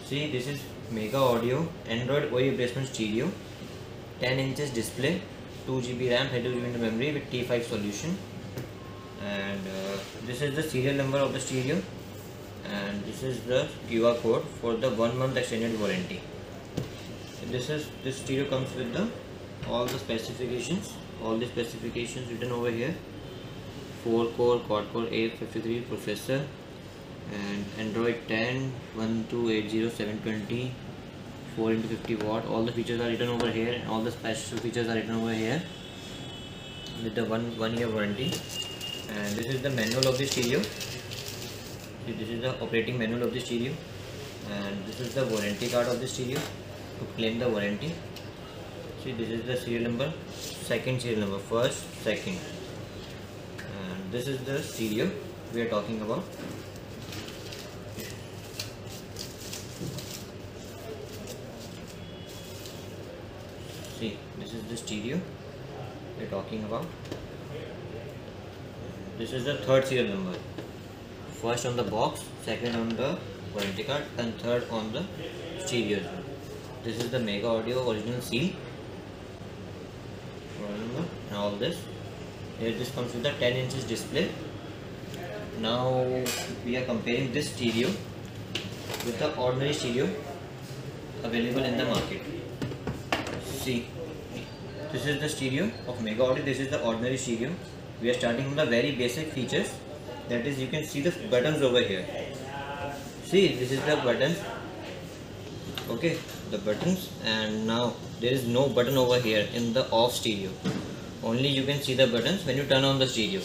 See, this is MegaAudio Android OE replacement stereo, 10 inches display, 2 GB RAM, 32 GB memory with T5 solution. And this is the serial number of the stereo, and this is the QR code for the 1 month extended warranty. This stereo comes with all the specifications written over here. 4-core quad-core A53 processor, and Android 10 1280720 4x50 watt. All the features are written over here, and all the special features are written over here with the one year warranty. And this is the manual of the stereo. See, this is the operating manual of the stereo, and this is the warranty card of the stereo to claim the warranty. See, this is the serial number, second serial number, first, second, and this is the stereo we are talking about. See, this is the stereo we are talking about. This is the third serial number, first on the box, second on the warranty card, and third on the stereo. This is the MegaAudio original seal, and all this. Here this comes with the 10 inches display. Now we are comparing this stereo with the ordinary stereo available in the market. See, this is the stereo of MegaAudio. This is the ordinary stereo. We are starting from the very basic features. That is, you can see the buttons over here. See, this is the buttons. Okay, the buttons, and now there is no button over here in the off stereo. Only you can see the buttons when you turn on the stereo.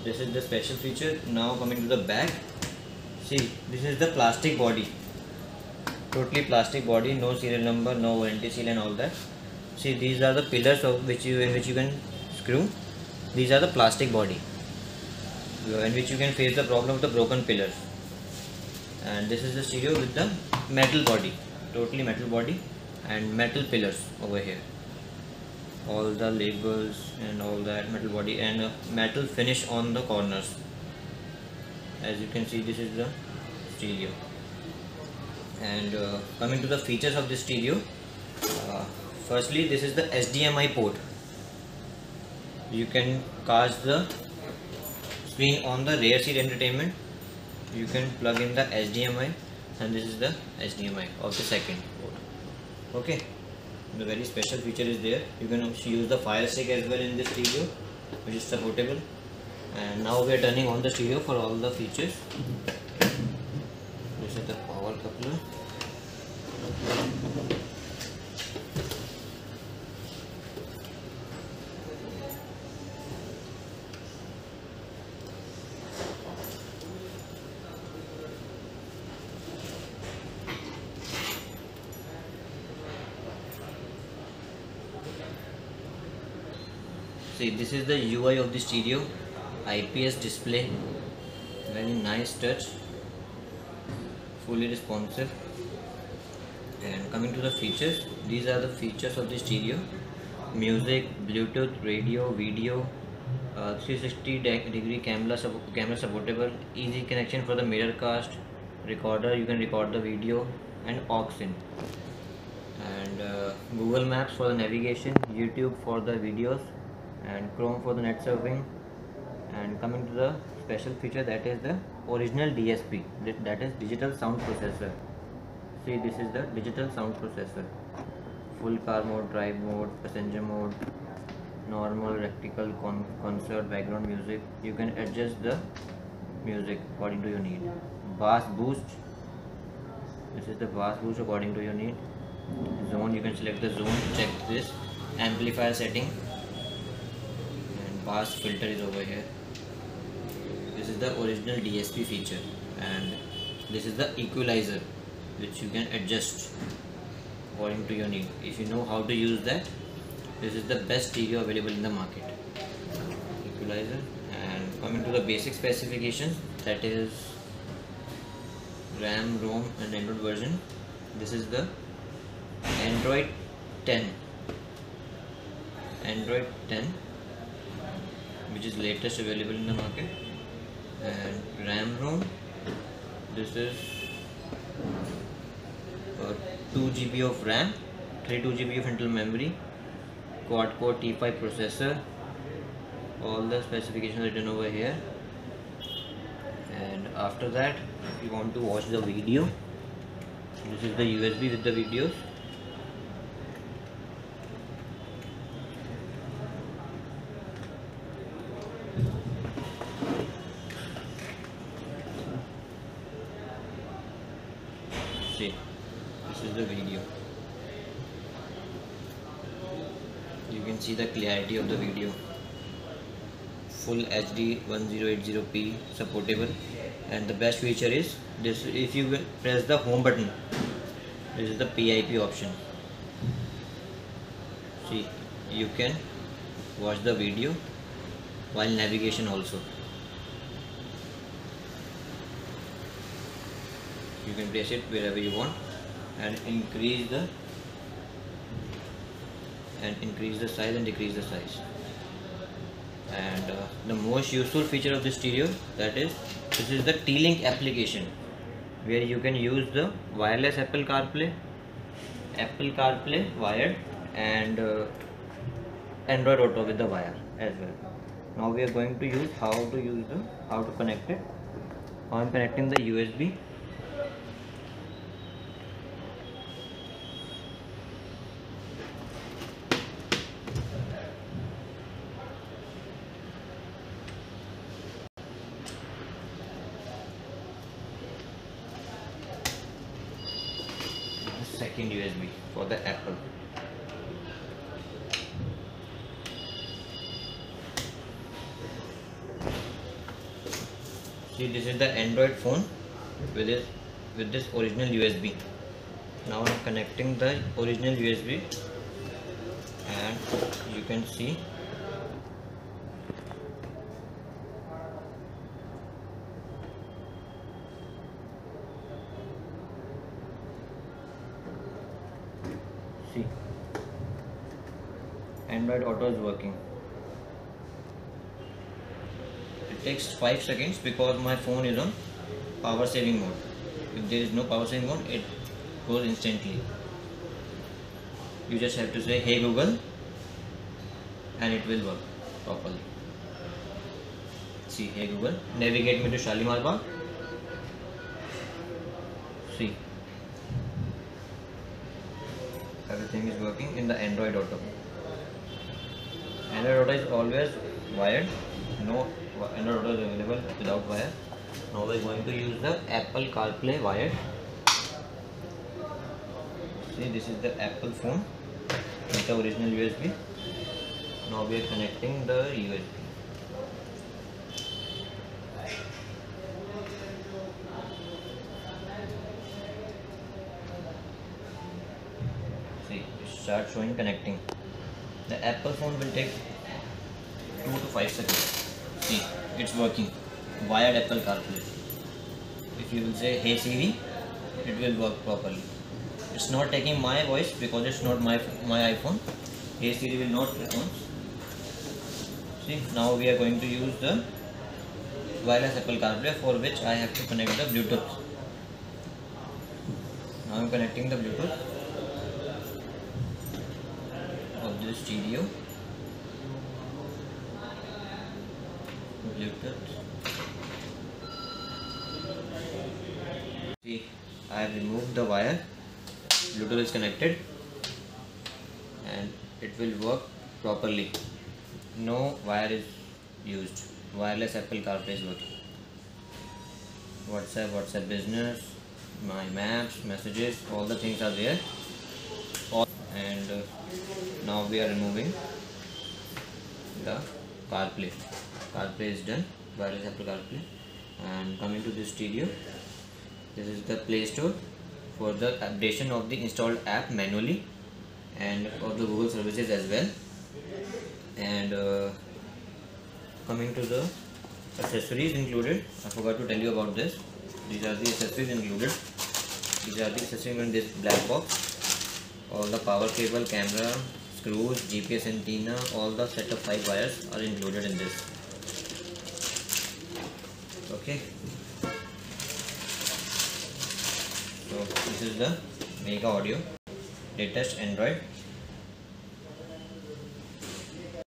This is the special feature. Now coming to the back. See, this is the plastic body. Totally plastic body, no serial number, no warranty seal and all that. See, these are the pillars in which you can screw. These are the plastic body in which you can face the problem of the broken pillars. And this is the stereo with the metal body, totally metal body and metal pillars over here. All the labels and all that, metal body and a metal finish on the corners. As you can see, this is the stereo. And coming to the features of this stereo, firstly, this is the HDMI port. You can cast the screen on the rear seat entertainment. You can plug in the HDMI, and this is the HDMI of the second port. Okay, the very special feature is there. You can use the Fire Stick as well in this stereo, which is supportable. And now we are turning on the stereo for all the features. This is the power coupler. See, this is the UI of the stereo, IPS display, very nice touch, fully responsive. And coming to the features, these are the features of the stereo: music, Bluetooth, radio, video, 360-degree camera supportable, easy connection for the mirror cast, recorder, you can record the video, and aux in. And Google Maps for the navigation, YouTube for the videos, and Chrome for the net surfing. And coming to the special feature, that is the original DSP, that is digital sound processor. See, this is the digital sound processor. Full car mode, drive mode, passenger mode, normal, rectical, concert, background music. You can adjust the music according to your need. Bass boost, this is the bass boost according to your need. Zone, you can select the zone to check this. Amplifier setting, bass filter is over here. This is the original DSP feature, and this is the equalizer, which you can adjust according to your need. If you know how to use that, this is the best stereo available in the market. Equalizer. And coming to the basic specifications, that is RAM, ROM and Android version. This is the Android 10, which is latest available in the market. And RAM ROM, this is 2 GB of RAM, 32 GB of internal memory, quad core T5 processor. All the specifications written over here. And after that, if you want to watch the video, this is the USB with the videos. See, this is the video. You can see the clarity of the video. Full HD 1080p supportable, and the best feature is this: if you press the home button, this is the PIP option. See, you can watch the video while navigation also. You can place it wherever you want and increase the size and decrease the size. And the most useful feature of this stereo, that is, this is the T-Link application, where you can use the wireless Apple CarPlay wired, and Android Auto with the wire as well. Now we are going to use how to connect it. Now I'm connecting the USB. Second USB for the Apple. See, this is the Android phone with this original USB. Now I'm connecting the original USB, and you can see Android Auto is working. It takes 5 seconds because my phone is on power saving mode. If there is no power saving mode, it goes instantly. You just have to say "Hey Google" and it will work properly. See, "Hey Google, navigate me to Shalimar Bagh." See, everything is working in the Android Auto. Android Auto is always wired. No Android Auto is available without wire. Now we are going to use the Apple CarPlay wired. See, this is the Apple phone with the original USB. Now we are connecting the USB. See, it starts showing connecting. The Apple phone will take 2 to 5 seconds. See, it's working. Wired Apple CarPlay. If you will say "Hey Siri," it will work properly. It's not taking my voice because it's not my iPhone. Hey Siri will not respond. See, now we are going to use the wireless Apple CarPlay, for which I have to connect the Bluetooth. Now I'm connecting the Bluetooth of this stereo. Bluetooth. See, I have removed the wire. Bluetooth is connected and it will work properly. No wire is used. Wireless Apple CarPlay is working. WhatsApp Business, my maps, messages, all the things are there. And now we are removing the CarPlay. CarPlay is done. Wireless Apple CarPlay. And coming to this stereo, this is the Play Store for the updation of the installed app manually, and for the Google services as well. And coming to the accessories included, I forgot to tell you about this. These are the accessories included. These are the accessories in this black box. All the power cable, camera, screws, GPS antenna, all the set of 5 wires are included in this. Okay. So this is the MegaAudio latest Android